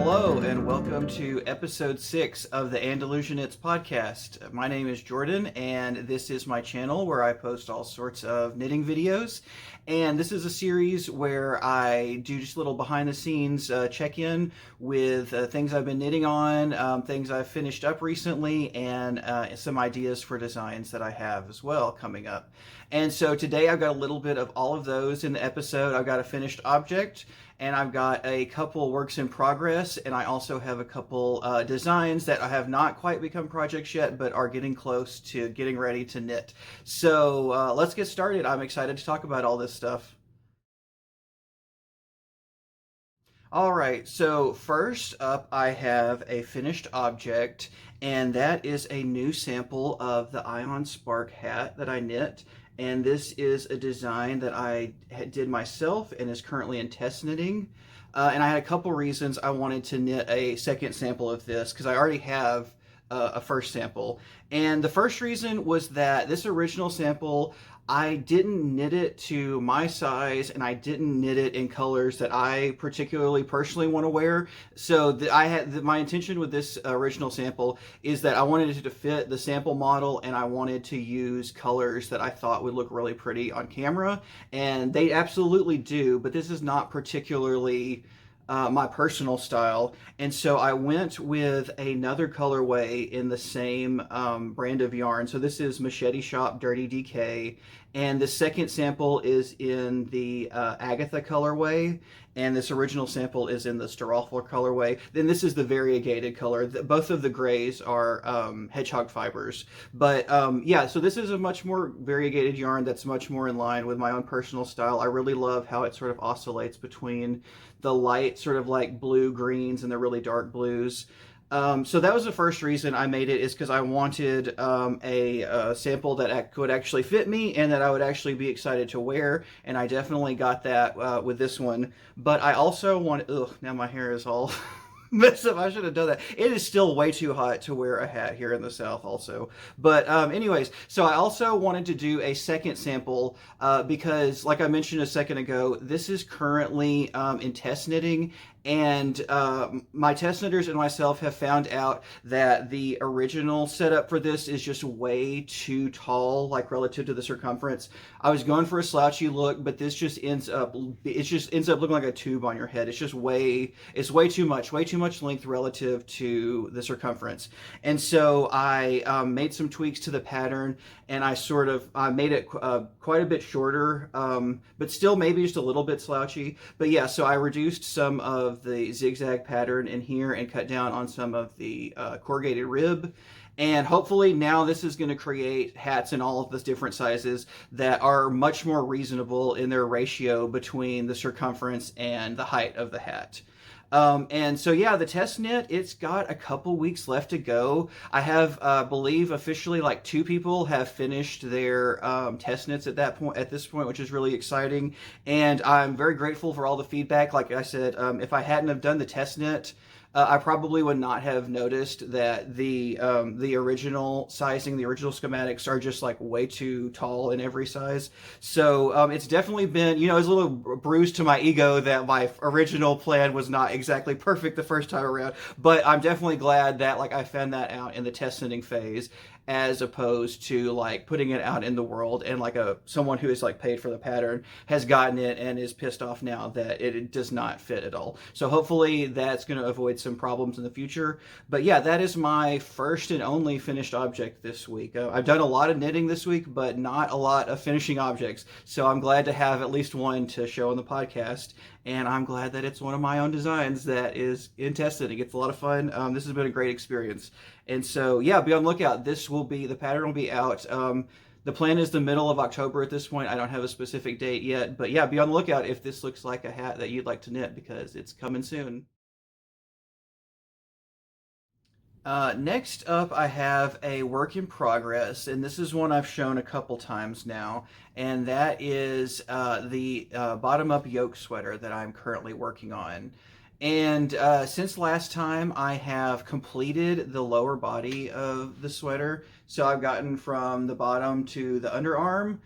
Hello, and welcome to episode 6 of the Andalusia Knits podcast. My name is Jordan, and this is my channel where I post all sorts of knitting videos. And this is a series where I do just a little behind the scenes check-in with things I've been knitting on, things I've finished up recently, and some ideas for designs that I have as well coming up. And so today I've got a little bit of all of those in the episode. I've got a finished object, and I've got a couple works in progress, and I also have a couple designs that have not quite become projects yet, but are getting close to getting ready to knit. So let's get started. I'm excited to talk about all this stuff. All right, so first up I have a finished object, and that is a new sample of the Ion Spark hat that I knit. And this is a design that I did myself and is currently in test knitting. And I had a couple reasons I wanted to knit a second sample of this because I already have a first sample. And the first reason was that this original sample, I didn't knit it to my size, and I didn't knit it in colors that I particularly personally want to wear. So my intention with this original sample is that I wanted it to fit the sample model, and I wanted to use colors that I thought would look really pretty on camera, and they absolutely do, but this is not particularly my personal style. And so I went with another colorway in the same brand of yarn. So this is Machete Shop Dirty DK, and the second sample is in the Agatha colorway, and this original sample is in the Sterolfler colorway. Then this is the variegated color. Both of the grays are hedgehog fibers. But yeah, so this is a much more variegated yarn that's much more in line with my own personal style. I really love how it sort of oscillates between the light sort of like blue greens and the really dark blues. So that was the first reason I made it, is because I wanted a sample that could actually fit me and that I would actually be excited to wear, and I definitely got that with this one. But I also want, now my hair is all messed up. I should have done that. It is still way too hot to wear a hat here in the South also. But anyways, so I also wanted to do a second sample because, like I mentioned a second ago, this is currently in test knitting, and my test knitters and myself have found out that the original setup for this is just way too tall, like relative to the circumference. I was going for a slouchy look, but this just ends up looking like a tube on your head. It's just way too much length relative to the circumference. And so I made some tweaks to the pattern, and I made it quite a bit shorter, but still maybe just a little bit slouchy. But yeah, so I reduced some of the zigzag pattern in here and cut down on some of the corrugated rib. And hopefully now this is going to create hats in all of the different sizes that are much more reasonable in their ratio between the circumference and the height of the hat. And so yeah, the test knit, it's got a couple weeks left to go. I have, believe officially like 2 people have finished their test knits at this point, which is really exciting. And I'm very grateful for all the feedback. Like I said, if I hadn't have done the test knit, I probably would not have noticed that the original sizing, the original schematics are just like way too tall in every size. So it's definitely been, it's a little bruised to my ego that my original plan was not exactly perfect the first time around. But I'm definitely glad that like I found that out in the test knitting phase, as opposed to like putting it out in the world and like someone who is like paid for the pattern has gotten it and is pissed off now that it does not fit at all. So hopefully that's going to avoid some problems in the future. But yeah, that is my first and only finished object this week. I've done a lot of knitting this week, but not a lot of finishing objects. So I'm glad to have at least one to show on the podcast. And I'm glad that it's one of my own designs that is in test knitting. It's a lot of fun. This has been a great experience. And so, yeah, be on the lookout. The pattern will be out. The plan is the middle of October at this point. I don't have a specific date yet. But yeah, be on the lookout if this looks like a hat that you'd like to knit, because it's coming soon. Next up, I have a work in progress, and this is one I've shown a couple times now, and that is the bottom-up yoke sweater that I'm currently working on. And since last time, I have completed the lower body of the sweater, so I've gotten from the bottom to the underarm.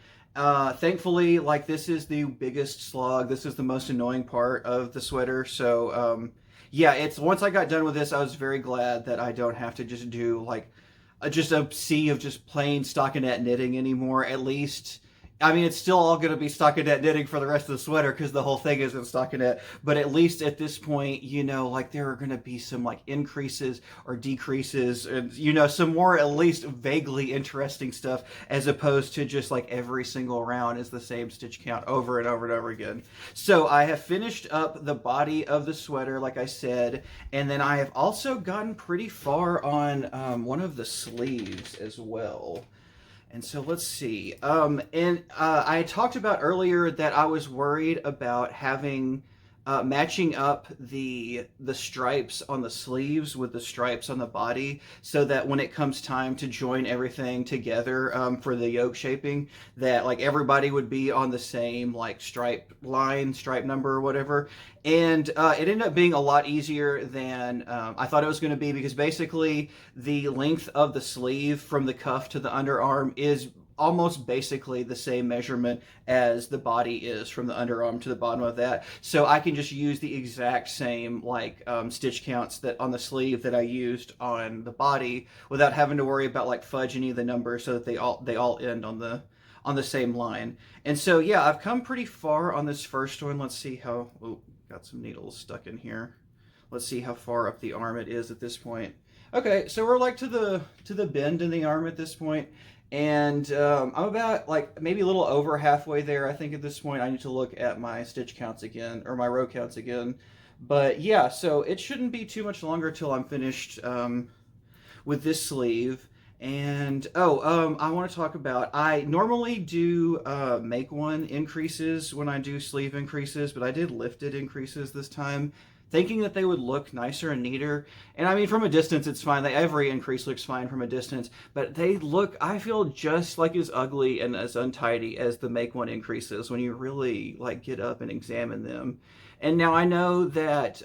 Thankfully, like, this is the biggest slog. This is the most annoying part of the sweater, so yeah, it's once I got done with this, I was very glad that I don't have to just do like just a sea of just plain stockinette knitting anymore. At least, I mean, it's still all going to be stockinette knitting for the rest of the sweater because the whole thing is in stockinette. But at least at this point, like there are going to be some like increases or decreases, and some more at least vaguely interesting stuff, as opposed to just like every single round is the same stitch count over and over and over again. So I have finished up the body of the sweater, like I said, and then I have also gotten pretty far on one of the sleeves as well. And so let's see. I talked about earlier that I was worried about having matching up the stripes on the sleeves with the stripes on the body, so that when it comes time to join everything together for the yoke shaping, that like everybody would be on the same like stripe line, stripe number or whatever. And it ended up being a lot easier than I thought it was going to be, because basically the length of the sleeve from the cuff to the underarm is almost basically the same measurement as the body is from the underarm to the bottom of that. So I can just use the exact same like stitch counts that on the sleeve that I used on the body, without having to worry about like fudge any of the numbers, so that they all end on the same line. And so yeah, I've come pretty far on this first one. Let's see how, oh, got some needles stuck in here. Let's see how far up the arm it is at this point. Okay, so we're like to the bend in the arm at this point. And I'm about like maybe a little over halfway there. I think at this point I need to look at my stitch counts again, or my row counts again. But yeah, so it shouldn't be too much longer till I'm finished with this sleeve. And I want to talk about, I normally do make one increases when I do sleeve increases, but I did lifted increases this time, thinking that they would look nicer and neater. And I mean, from a distance, it's fine. Every increase looks fine from a distance, but they look, I feel, just like as ugly and as untidy as the make one increases when you really like get up and examine them. And now I know that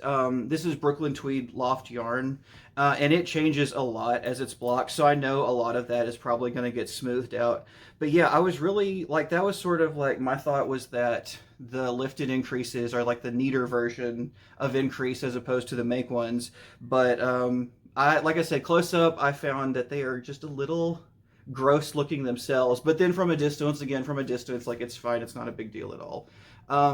this is Brooklyn Tweed Loft yarn, and it changes a lot as it's blocked, so I know a lot of that is probably going to get smoothed out. But yeah, I was really, like, that was sort of like, my thought was that the lifted increases are like the neater version of increase as opposed to the make ones. But like I said, close up, I found that they are just a little gross looking themselves. But then from a distance, like, it's fine. It's not a big deal at all.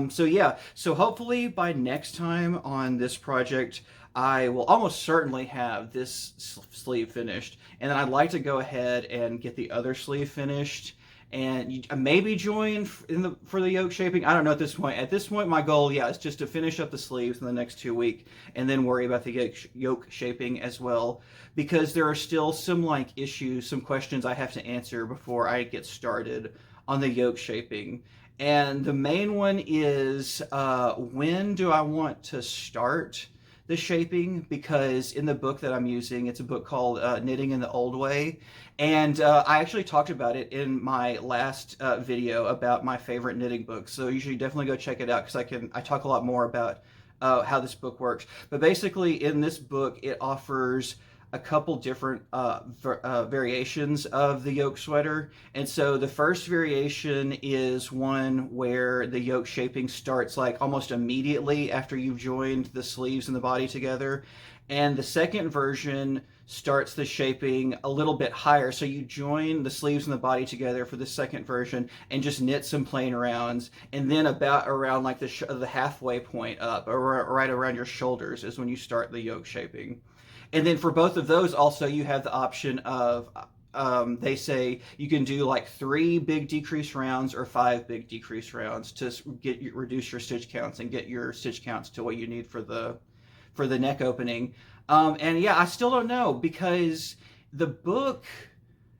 So yeah, so hopefully by next time on this project, I will almost certainly have this sleeve finished, and then I'd like to go ahead and get the other sleeve finished, and maybe join for the yoke shaping. I don't know at this point. At this point, my goal, yeah, is just to finish up the sleeves in the next 2 weeks, and then worry about the yoke shaping as well, because there are still some like issues, some questions I have to answer before I get started on the yoke shaping. And the main one is when do I want to start the shaping? Because in the book that I'm using, it's a book called Knitting in the Old Way, and I actually talked about it in my last video about my favorite knitting books. So you should definitely go check it out, because I talk a lot more about how this book works. But basically, in this book, it offers a couple different variations of the yoke sweater. And so the first variation is one where the yoke shaping starts like almost immediately after you've joined the sleeves and the body together. And the second version starts the shaping a little bit higher. So you join the sleeves and the body together for the second version and just knit some plain rounds. And then about around like the halfway point up, or right around your shoulders, is when you start the yoke shaping. And then for both of those also, you have the option of, they say you can do like 3 big decrease rounds or 5 big decrease rounds to reduce your stitch counts and get your stitch counts to what you need for the neck opening. And yeah, I still don't know, because the book,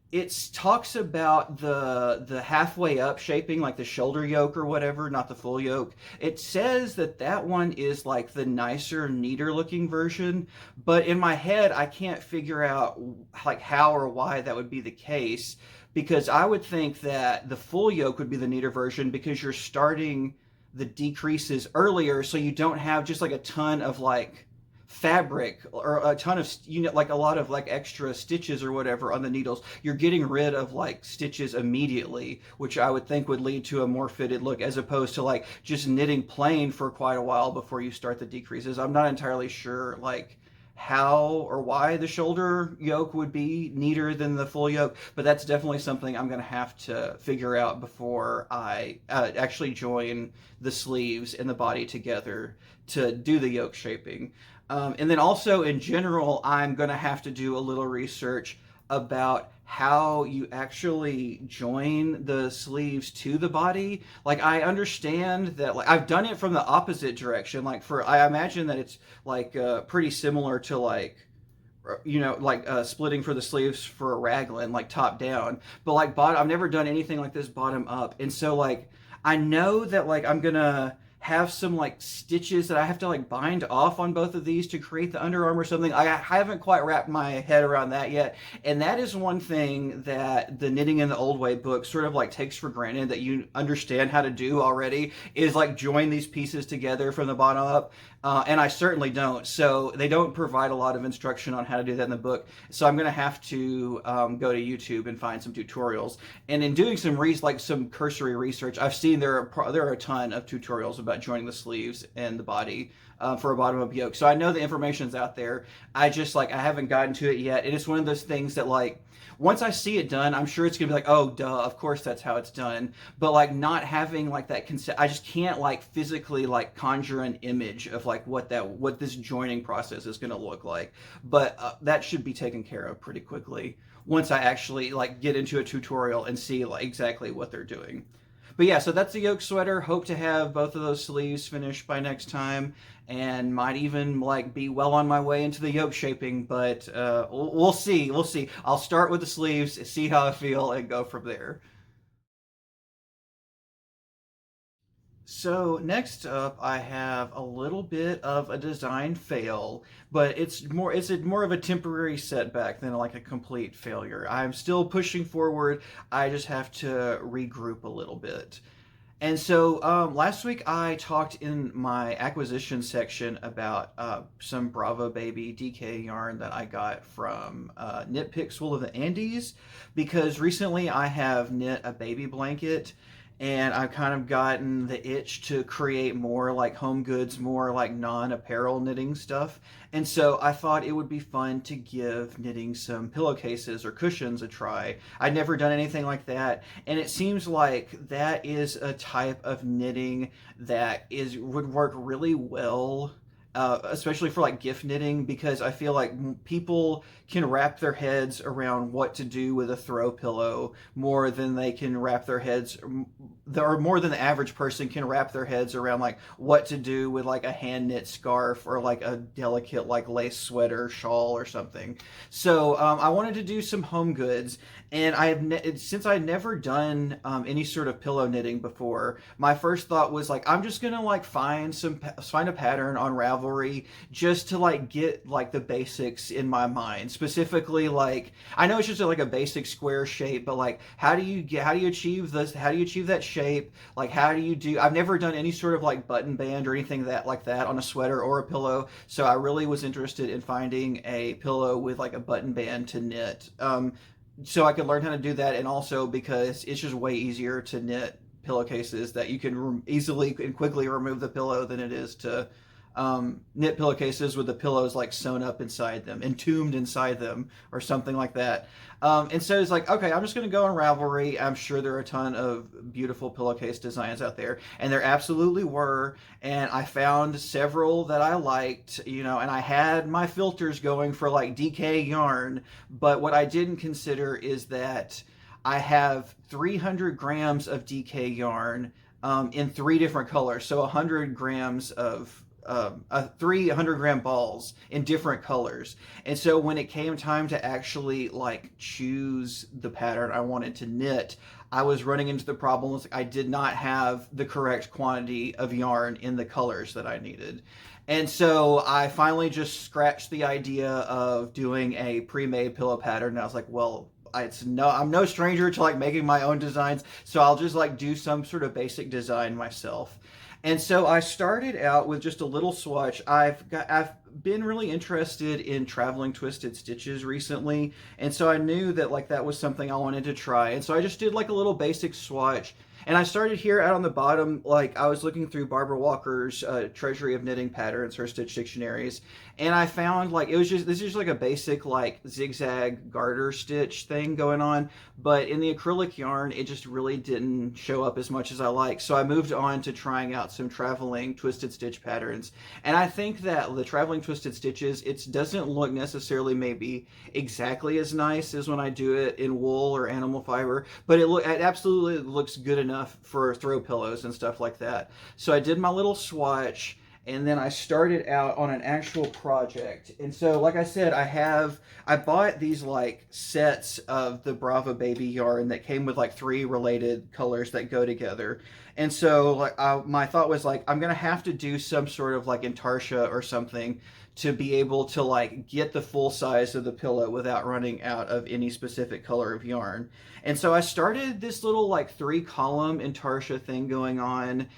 it talks about the halfway up shaping, like the shoulder yoke or whatever, not the full yoke. It says that one is like the nicer, neater looking version, but in my head I can't figure out like how or why that would be the case, because I would think that the full yoke would be the neater version, because you're starting the decreases earlier, so you don't have just like a ton of like fabric or a ton of like a lot of like extra stitches or whatever on the needles, you're getting rid of like stitches immediately, which I would think would lead to a more fitted look, as opposed to like just knitting plain for quite a while before you start the decreases. I'm not entirely sure like how or why the shoulder yoke would be neater than the full yoke, but that's definitely something I'm going to have to figure out before I actually join the sleeves and the body together to do the yoke shaping. And then also in general, I'm going to have to do a little research about how you actually join the sleeves to the body. Like I understand that, like I've done it from the opposite direction. Like for I imagine that it's like pretty similar to like like splitting for the sleeves for a raglan, like top down. But like bottom, I've never done anything like this bottom up, and so like I know that like I'm gonna have some like stitches that I have to like bind off on both of these to create the underarm or something. I haven't quite wrapped my head around that yet, and that is one thing that the Knitting in the Old Way book sort of like takes for granted that you understand how to do already, is like join these pieces together from the bottom up. And I certainly don't. So they don't provide a lot of instruction on how to do that in the book. So I'm going to have to go to YouTube and find some tutorials. And in doing some cursory research, I've seen there are a ton of tutorials about joining the sleeves and the body for a bottom up yoke. So I know the information's out there. I haven't gotten to it yet. And it's one of those things that like, once I see it done, I'm sure it's gonna be like, oh, duh, of course that's how it's done. But like not having like that concept, I just can't like physically like conjure an image of like what this joining process is gonna look like. But that should be taken care of pretty quickly once I actually like get into a tutorial and see like exactly what they're doing. But yeah, so that's the yoke sweater. Hope to have both of those sleeves finished by next time, and might even like be well on my way into the yoke shaping. But we'll see. We'll see. I'll start with the sleeves, see how I feel, and go from there. So next up, I have a little bit of a design fail, but it's more of a temporary setback than like a complete failure. I'm still pushing forward. I just have to regroup a little bit. And so last week I talked in my acquisition section about some Bravo Baby DK yarn that I got from Knit Picks Wool of the Andes, because recently I have knit a baby blanket, and I've kind of gotten the itch to create more like home goods, more like non-apparel knitting stuff. And so I thought it would be fun to give knitting some pillowcases or cushions a try. I'd never done anything like that, and it seems like that is a type of knitting that is would work really well, especially for like gift knitting, because I feel like people can wrap their heads around what to do with a throw pillow more than they can wrap their heads, or more than the average person can wrap their heads around like what to do with like a hand knit scarf or like a delicate like lace sweater, shawl, or something. So I wanted to do some home goods, and since I'd never done any sort of pillow knitting before, my first thought was like, I'm just gonna like find a pattern on Ravelry just to like get like the basics in my mind. Specifically, like I know it's just like a basic square shape, but like how do you achieve this? How do you achieve that shape? Like how do you do? I've never done any sort of like button band or anything like that on a sweater or a pillow, so I really was interested in finding a pillow with like a button band to knit. So I could learn how to do that, and also because it's just way easier to knit pillowcases that you can easily and quickly remove the pillow than it is to knit pillowcases with the pillows like sewn up inside them, entombed inside them, or something like that. And so it's like, okay, I'm just going to go on Ravelry. I'm sure there are a ton of beautiful pillowcase designs out there, and there absolutely were. And I found several that I liked, and I had my filters going for like DK yarn. But what I didn't consider is that I have 300 grams of DK yarn in 3 different colors. So 100 grams of 300-gram balls in different colors. And so when it came time to actually like choose the pattern I wanted to knit, I was running into the problems. I did not have the correct quantity of yarn in the colors that I needed. And so I finally just scratched the idea of doing a pre-made pillow pattern. And I was like, well, I'm no stranger to like making my own designs, so I'll just like do some sort of basic design myself. And so I started out with just a little swatch. I've been really interested in traveling twisted stitches recently, and so I knew that like that was something I wanted to try. And so I just did like a little basic swatch. And I started here out on the bottom, like I was looking through Barbara Walker's Treasury of Knitting Patterns, her stitch dictionaries, and I found like this is just like a basic like zigzag garter stitch thing going on, but in the acrylic yarn it just really didn't show up as much as I like. So I moved on to trying out some traveling twisted stitch patterns, and I think that the traveling twisted stitches, it doesn't look necessarily maybe exactly as nice as when I do it in wool or animal fiber, but it absolutely looks good enough for throw pillows and stuff like that. So I did my little swatch, and then I started out on an actual project. And so, like I said, I bought these like sets of the Brava Baby yarn that came with like 3 related colors that go together. And so, like, my thought was like, I'm gonna have to do some sort of like intarsia or something to be able to like get the full size of the pillow without running out of any specific color of yarn. And so I started this little like 3-column intarsia thing going on,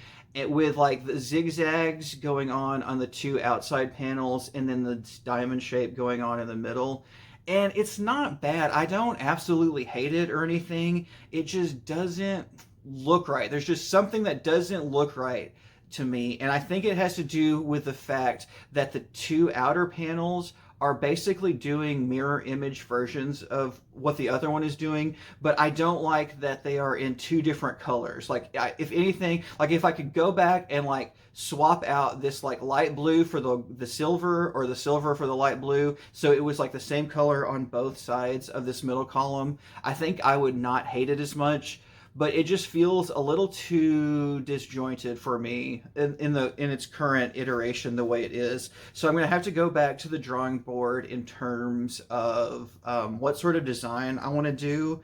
with like the zigzags going on the 2 outside panels, and then the diamond shape going on in the middle. And it's not bad. I don't absolutely hate it or anything. It just doesn't look right. There's just something that doesn't look right to me. And I think it has to do with the fact that the 2 outer panels are basically doing mirror image versions of what the other one is doing, but I don't like that they are in 2 different colors. Like, if anything, like if I could go back and like swap out this like light blue for the silver, or the silver for the light blue, so it was like the same color on both sides of this middle column, I think I would not hate it as much. But it just feels a little too disjointed for me in its current iteration the way it is. So I'm going to have to go back to the drawing board in terms of what sort of design I want to do.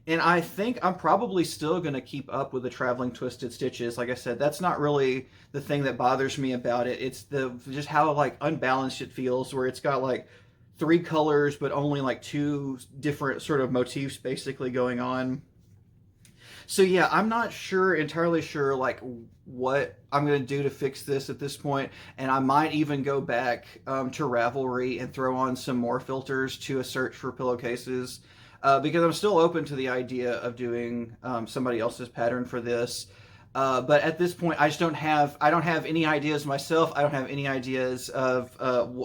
And I think I'm probably still going to keep up with the traveling twisted stitches. Like I said, that's not really the thing that bothers me about it. It's just how like unbalanced it feels, where it's got like 3 colors but only like 2 different sort of motifs basically going on. So yeah, I'm not entirely sure like what I'm going to do to fix this at this point, and I might even go back to Ravelry and throw on some more filters to a search for pillowcases, because I'm still open to the idea of doing somebody else's pattern for this. But at this point, I don't have any ideas myself. I don't have any ideas of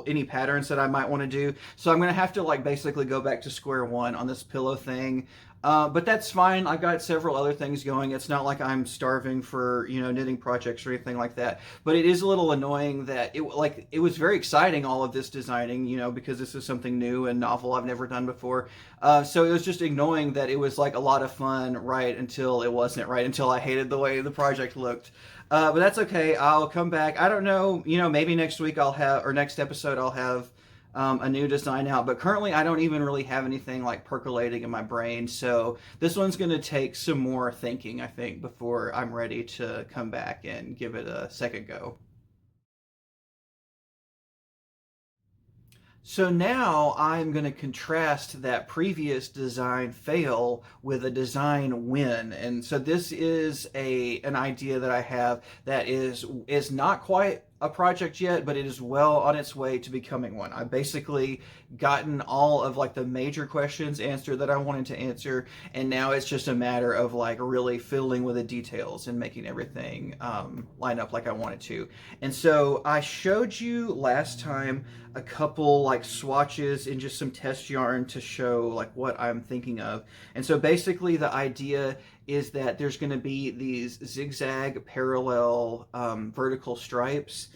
any patterns that I might want to do. So I'm going to have to like basically go back to square one on this pillow thing. But that's fine. I've got several other things going. It's not like I'm starving for, knitting projects or anything like that. But it is a little annoying that it was very exciting, all of this designing, because this is something new and novel I've never done before. So it was just annoying that it was like a lot of fun right until it wasn't, right until I hated the way the project looked. But that's okay. I'll come back. I don't know, maybe next week or next episode I'll have a new design out, but currently I don't even really have anything like percolating in my brain, so this one's going to take some more thinking, I think, before I'm ready to come back and give it a second go. So now I'm going to contrast that previous design fail with a design win. And so this is an idea that I have that is not quite a project yet, but it is well on its way to becoming one. I've basically gotten all of like the major questions answered that I wanted to answer, and now it's just a matter of like really fiddling with the details and making everything line up like I want it to. And so I showed you last time a couple like swatches in just some test yarn to show like what I'm thinking of. And so basically the idea is that there's going to be these zigzag parallel vertical stripes,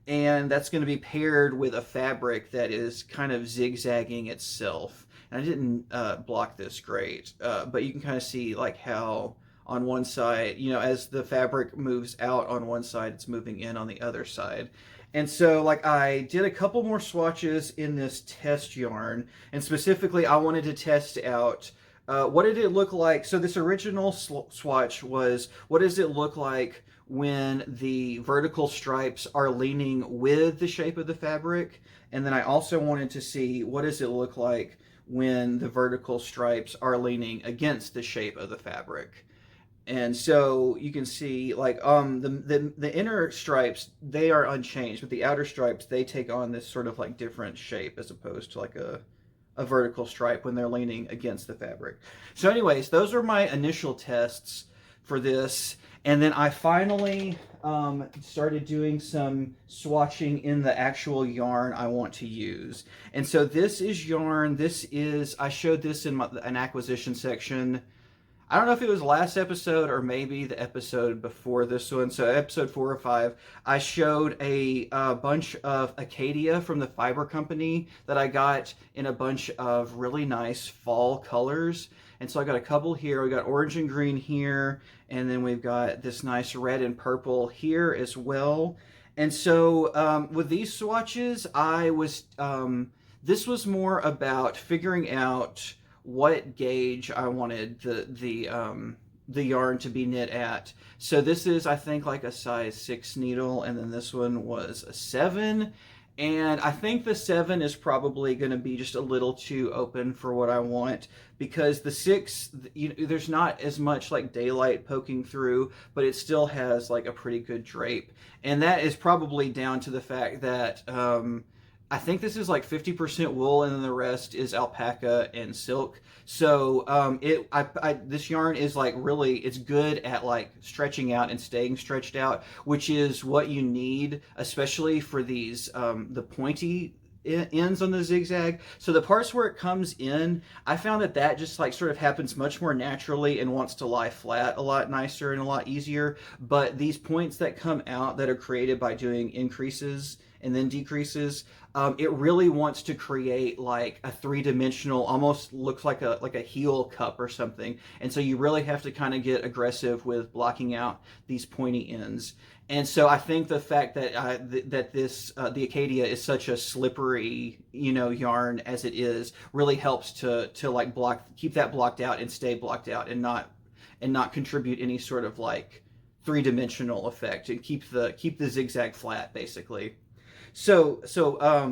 and that's going to be paired with a fabric that is kind of zigzagging itself. And I didn't block this great, but you can kind of see like how on one side, as the fabric moves out on one side, it's moving in on the other side. And so like I did a couple more swatches in this test yarn, and specifically I wanted to test out what did it look like. So this original swatch was, what does it look like when the vertical stripes are leaning with the shape of the fabric? And then I also wanted to see, what does it look like when the vertical stripes are leaning against the shape of the fabric. And so you can see like the inner stripes, they are unchanged, but the outer stripes, they take on this sort of like different shape as opposed to like a vertical stripe when they're leaning against the fabric. So anyways, those are my initial tests for this. And then I finally started doing some swatching in the actual yarn I want to use. And so this is yarn. I showed this in an acquisition section. I don't know if it was last episode or maybe the episode before this one. So episode 4 or 5, I showed a bunch of Acadia from the Fiber Company that I got in a bunch of really nice fall colors. And so I got a couple here. We got orange and green here, and then we've got this nice red and purple here as well. And so with these swatches, this was more about figuring out what gauge I wanted the yarn to be knit at. So this is, I think, like a size 6 needle, and then this one was a 7. And I think the 7 is probably going to be just a little too open for what I want, because the 6, there's not as much like daylight poking through, but it still has like a pretty good drape. And that is probably down to the fact that I think this is like 50% wool, and then the rest is alpaca and silk. So this yarn is like really, it's good at like stretching out and staying stretched out, which is what you need, especially for these the pointy ends on the zigzag. So the parts where it comes in, I found that just like sort of happens much more naturally and wants to lie flat a lot nicer and a lot easier. But these points that come out that are created by doing increases and then decreases, it really wants to create like a 3-dimensional, almost looks like a heel cup or something. And so you really have to kind of get aggressive with blocking out these pointy ends. And so I think the fact that the Acadia is such a slippery, yarn as it is, really helps to like keep that blocked out and stay blocked out, and not contribute any sort of like 3-dimensional effect, and keep the zigzag flat basically. So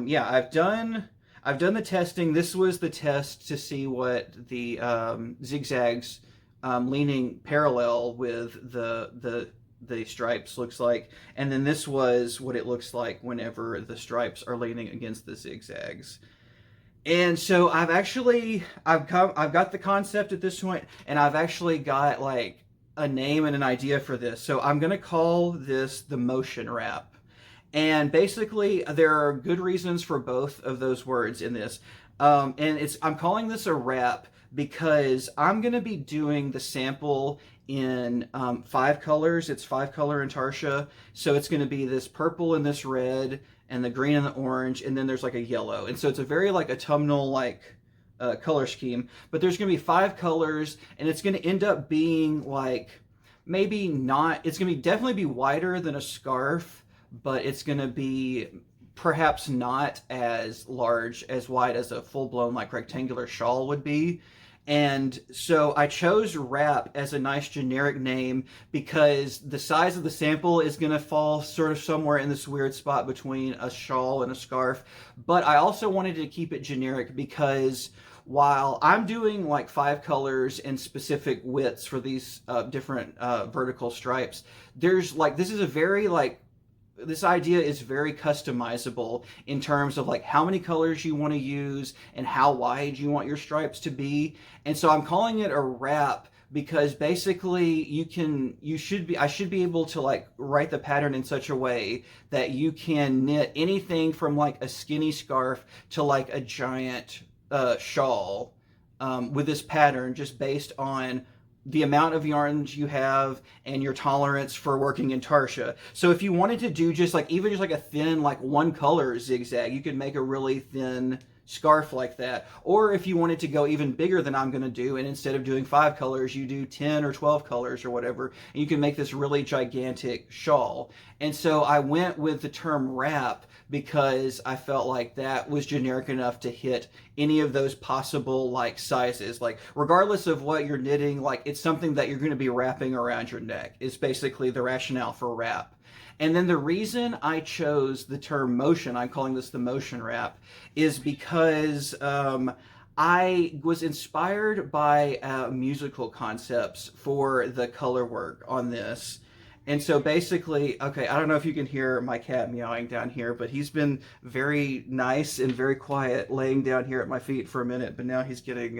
yeah, I've done the testing. This was the test to see what the zigzags leaning parallel with the stripes looks like, and then this was what it looks like whenever the stripes are leaning against the zigzags. And so I've got the concept at this point, and I've actually got like a name and an idea for this. So I'm gonna call this the motion wrap. And basically, there are good reasons for both of those words in this. And I'm calling this a wrap because I'm going to be doing the sample in 5 colors. It's 5-color Intarsia. So it's going to be this purple and this red and the green and the orange, and then there's like a yellow. And so it's a very like autumnal like color scheme. But there's going to be 5 colors, and it's going to end up being like maybe not, it's going to definitely be wider than a scarf, but it's going to be perhaps not as wide as a full-blown like rectangular shawl would be. And so I chose wrap as a nice generic name because the size of the sample is going to fall sort of somewhere in this weird spot between a shawl and a scarf. But I also wanted to keep it generic because while I'm doing like 5 colors and specific widths for these different vertical stripes, there's like, this idea is very customizable in terms of like how many colors you want to use and how wide you want your stripes to be. And so I'm calling it a wrap because basically I should be able to like write the pattern in such a way that you can knit anything from like a skinny scarf to like a giant shawl with this pattern, just based on the amount of yarns you have and your tolerance for working in tarsia. So if you wanted to do even just like a thin, like 1 color zigzag, you could make a really thin scarf like that. Or if you wanted to go even bigger than I'm going to do, and instead of doing 5 colors, you do 10 or 12 colors or whatever, and you can make this really gigantic shawl. And so I went with the term wrap because I felt like that was generic enough to hit any of those possible like sizes. Like regardless of what you're knitting, like it's something that you're going to be wrapping around your neck is basically the rationale for wrap. And then the reason I chose the term motion, I'm calling this the motion wrap, is because I was inspired by musical concepts for the color work on this. And so basically, okay, I don't know if you can hear my cat meowing down here, but he's been very nice and very quiet laying down here at my feet for a minute, but now he's getting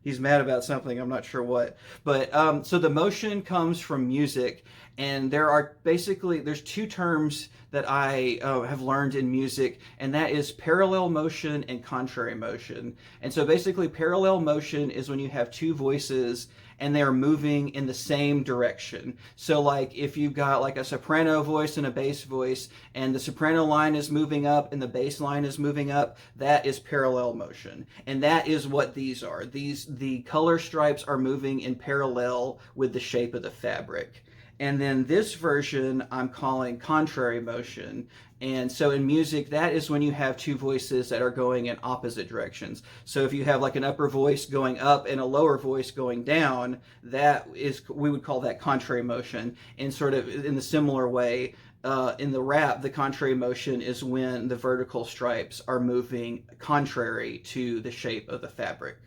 he's mad about something, I'm not sure what. But so the motion comes from music, and there are basically there's two terms that I have learned in music, and that is parallel motion and contrary motion. And so basically, parallel motion is when you have two voices and they are moving in the same direction. So, like, if you've got like a soprano voice and a bass voice, and the soprano line is moving up and the bass line is moving up, that is parallel motion. And that is what these are. The color stripes are moving in parallel with the shape of the fabric. And then this version I'm calling contrary motion. And so in music, that is when you have two voices that are going in opposite directions. So if you have like an upper voice going up and a lower voice going down, that is, we would call that contrary motion. And sort of in the similar way, in the rap, the contrary motion is when the vertical stripes are moving contrary to the shape of the fabric.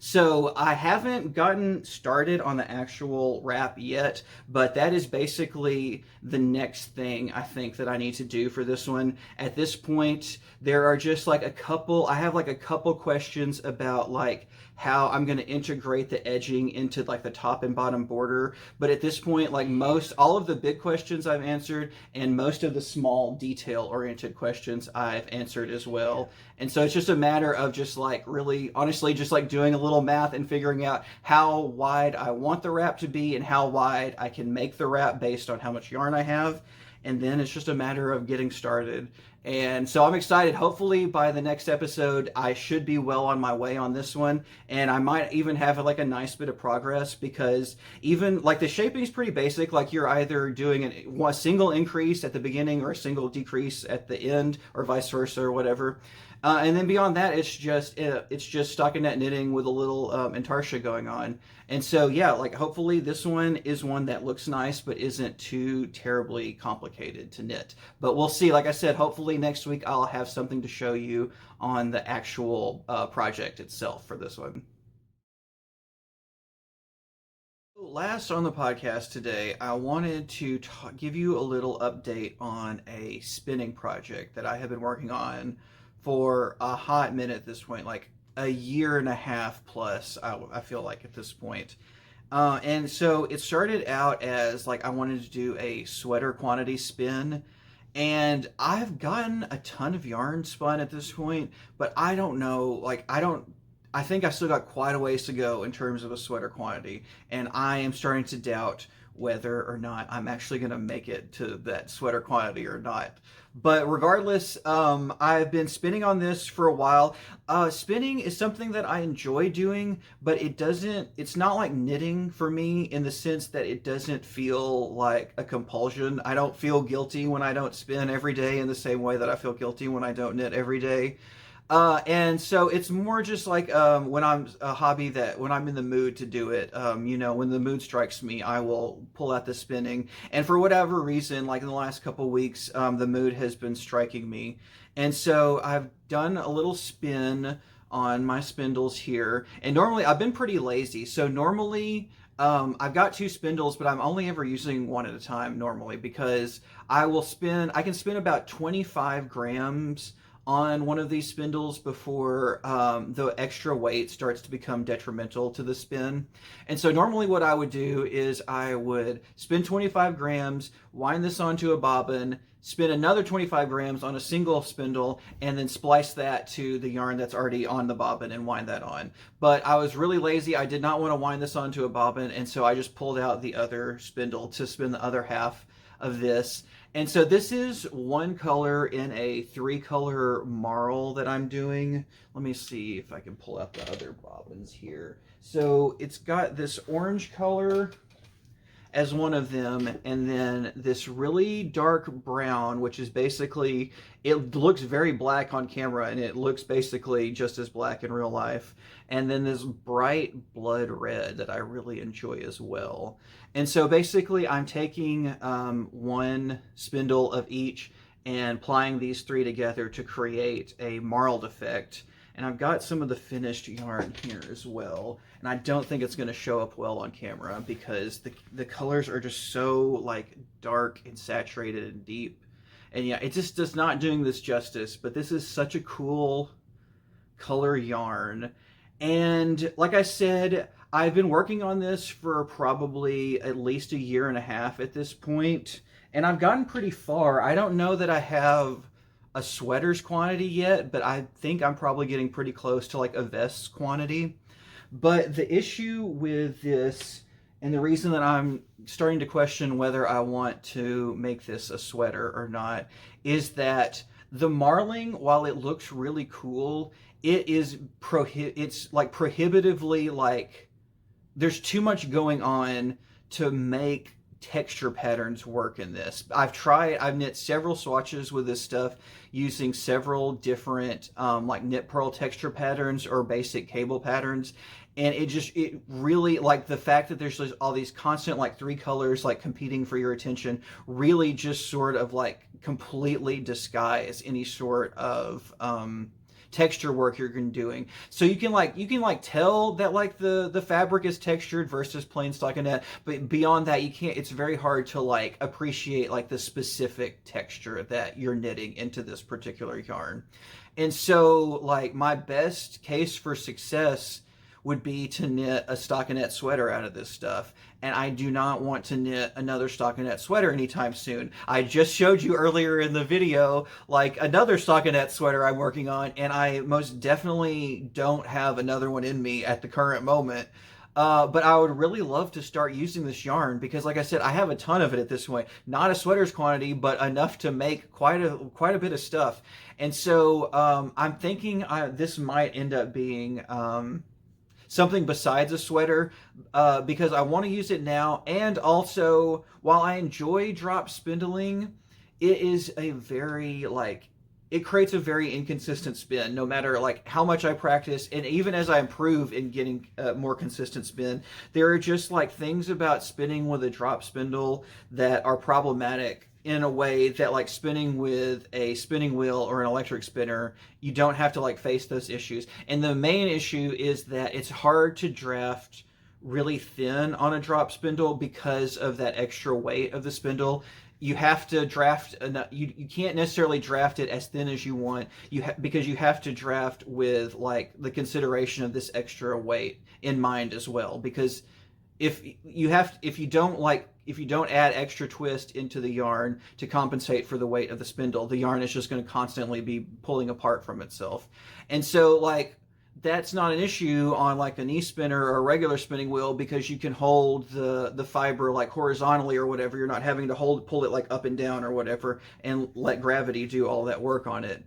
So I haven't gotten started on the actual rap yet, but that is basically the next thing I think that I need to do for this one. At this point, there are just like I have like a couple questions about like how I'm going to integrate the edging into like the top and bottom border. But at this point, like all of the big questions I've answered, and most of the small detail oriented questions I've answered as well. And so it's just a matter of just like really honestly just like doing a little math and figuring out how wide I want the wrap to be and how wide I can make the wrap based on how much yarn I have. And then it's just a matter of getting started. And so I'm excited. Hopefully by the next episode, I should be well on my way on this one. And I might even have like a nice bit of progress, because even like the shaping is pretty basic. Like you're either doing a single increase at the beginning or a single decrease at the end, or vice versa, or whatever. And then beyond that, it's just stockinette knitting with a little intarsia going on. And so yeah, like hopefully this one is one that looks nice but isn't too terribly complicated to knit. But we'll see. Like I said, hopefully next week I'll have something to show you on the actual project itself for this one. Last on the podcast today, I wanted to give you a little update on a spinning project that I have been working on for a hot minute at this point, like a year and a half plus, I feel like at this point. And so it started out as like I wanted to do a sweater quantity spin, and I've gotten a ton of yarn spun at this point, but I don't know, like I think I still got quite a ways to go in terms of a sweater quantity, and I am starting to doubt whether or not I'm actually going to make it to that sweater quantity or not. But regardless, I've been spinning on this for a while. Spinning is something that I enjoy doing, but it's not like knitting for me in the sense that it doesn't feel like a compulsion. I don't feel guilty when I don't spin every day in the same way that I feel guilty when I don't knit every day. And so it's more just like when I'm a hobby that when I'm in the mood to do it, when the mood strikes me, I will pull out the spinning. And for whatever reason, like in the last couple weeks, the mood has been striking me. And so I've done a little spin on my spindles here. And normally I've been pretty lazy. So normally I've got two spindles, but I'm only ever using one at a time normally, because I can spin about 25 grams on one of these spindles before the extra weight starts to become detrimental to the spin. And so normally what I would do is I would spin 25 grams, wind this onto a bobbin, spin another 25 grams on a single spindle, and then splice that to the yarn that's already on the bobbin and wind that on. But I was really lazy. I did not want to wind this onto a bobbin, and so I just pulled out the other spindle to spin the other half of this. And so this is one color in a 3-color marl that I'm doing. Let me see if I can pull out the other bobbins here. So it's got this orange color as one of them, and then this really dark brown, which is basically, it looks very black on camera, and it looks basically just as black in real life. And then this bright blood red that I really enjoy as well. And so basically I'm taking one spindle of each and applying these three together to create a marled effect. And I've got some of the finished yarn here as well. And I don't think it's going to show up well on camera because the colors are just so like dark and saturated and deep. And yeah, it just does not doing this justice, but this is such a cool color yarn. And like I said, I've been working on this for probably at least a year and a half at this point, and I've gotten pretty far. I don't know that I have a sweater's quantity yet, but I think I'm probably getting pretty close to like a vest's quantity. But the issue with this, and the reason that I'm starting to question whether I want to make this a sweater or not, is that the marling, while it looks really cool, it's like prohibitively like there's too much going on to make texture patterns work in this. I've knit several swatches with this stuff using several different like knit purl texture patterns or basic cable patterns, and it really, like, the fact that there's all these constant like three colors like competing for your attention really just sort of like completely disguise any sort of texture work you're doing. So you can tell that like the fabric is textured versus plain stockinette, but beyond that you can't, it's very hard to like appreciate like the specific texture that you're knitting into this particular yarn. And so like my best case for success would be to knit a stockinette sweater out of this stuff. And I do not want to knit another stockinette sweater anytime soon. I just showed you earlier in the video like another stockinette sweater I'm working on, and I most definitely don't have another one in me at the current moment. But I would really love to start using this yarn because, like I said, I have a ton of it at this point. Not a sweater's quantity, but enough to make quite a bit of stuff. And so I'm thinking this might end up being something besides a sweater, because I want to use it now. And also, while I enjoy drop spindling, it is a very like, it creates a very inconsistent spin no matter like how much I practice. And even as I improve in getting more consistent spin, there are just like things about spinning with a drop spindle that are problematic in a way that like spinning with a spinning wheel or an electric spinner, you don't have to like face those issues. And the main issue is that it's hard to draft really thin on a drop spindle because of that extra weight of the spindle. You have to draft you can't necessarily draft it as thin as you want, because you have to draft with like the consideration of this extra weight in mind as well, because if you don't add extra twist into the yarn to compensate for the weight of the spindle, the yarn is just going to constantly be pulling apart from itself. And so like that's not an issue on like a knee spinner or a regular spinning wheel, because you can hold the fiber like horizontally or whatever. You're not having to pull it like up and down or whatever and let gravity do all that work on it.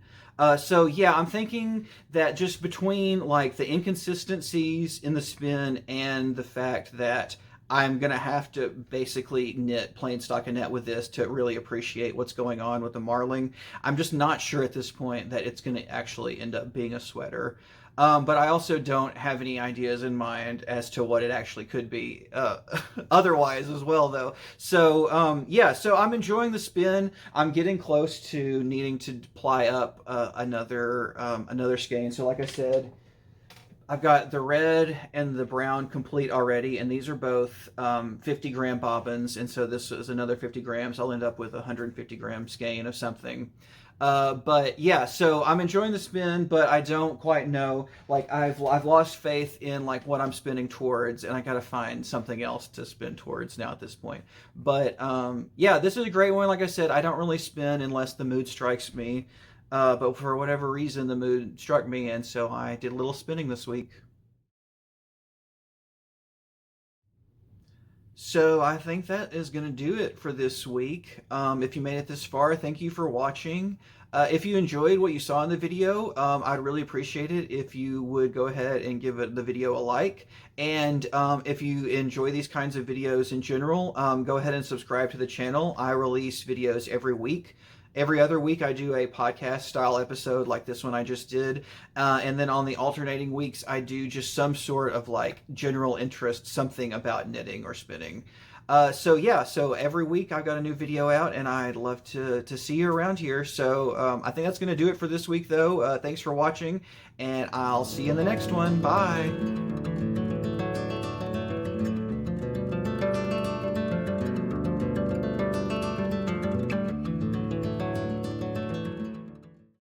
So yeah, I'm thinking that just between like the inconsistencies in the spin and the fact that I'm going to have to basically knit plain stockinette with this to really appreciate what's going on with the marling, I'm just not sure at this point that it's going to actually end up being a sweater. But I also don't have any ideas in mind as to what it actually could be otherwise as well, though. So yeah, so I'm enjoying the spin. I'm getting close to needing to ply up another skein. So like I said, I've got the red and the brown complete already, and these are both 50-gram bobbins, and so this is another 50 grams. I'll end up with a 150-gram skein of something. But yeah, so I'm enjoying the spin, but I don't quite know. Like I've lost faith in like what I'm spinning towards, and I got to find something else to spin towards now at this point. But yeah, this is a great one. Like I said, I don't really spin unless the mood strikes me. But for whatever reason, the mood struck me, and so I did a little spinning this week. So I think that is going to do it for this week. If you made it this far, thank you for watching. If you enjoyed what you saw in the video, I'd really appreciate it if you would go ahead and give the video a like. And if you enjoy these kinds of videos in general, go ahead and subscribe to the channel. I release videos every week. Every other week I do a podcast style episode like this one I just did. And then on the alternating weeks, I do just some sort of like general interest, something about knitting or spinning. So yeah, so every week I've got a new video out, and I'd love to see you around here. So I think that's going to do it for this week, though. Thanks for watching, and I'll see you in the next one. Bye.